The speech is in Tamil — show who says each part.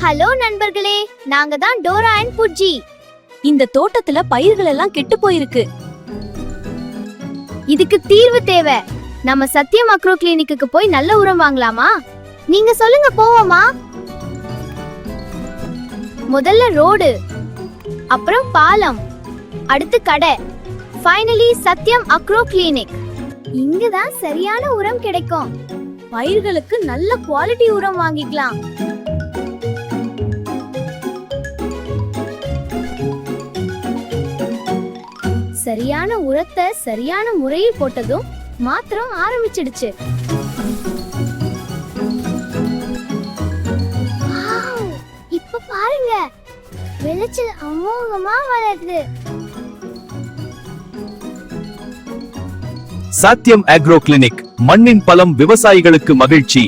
Speaker 1: ஹலோ நண்பர்களே, நாங்க தான் டோரா அண்ட் புஜ்ஜி.
Speaker 2: இந்த தோட்டத்துல பயிர்கள் எல்லாம் கெட்டு போயிருக்கு.
Speaker 1: இதுக்கு தீர்வு தேவை. நம்ம சத்தியம் அக்ரோ கிளினிக்கு போய் நல்ல உரம் வாங்கலாமா? நீங்க சொல்லுங்க, போவோமா? முதல்ல ரோடு, அப்புறம் பாலம், அடுத்து கடை, ஃபைனலி சத்தியம் அக்ரோ கிளினிக். இங்கதான் சரியான உரம் கிடைக்கும்.
Speaker 2: பயிர்களுக்கு நல்ல குவாலிட்டி உரம் வாங்கிக்கலாம்.
Speaker 1: சரியான உரத்தை சரியான முறையில் போட்டதும் மாத்திரம் ஆரம்பிச்சிடுச்சு. இப்ப பாருங்க, விளைச்சல் அமோகமா வளருது.
Speaker 3: சத்தியம் அக்ரோ கிளினிக், மண்ணின் பலம், விவசாயிகளுக்கு மகிழ்ச்சி.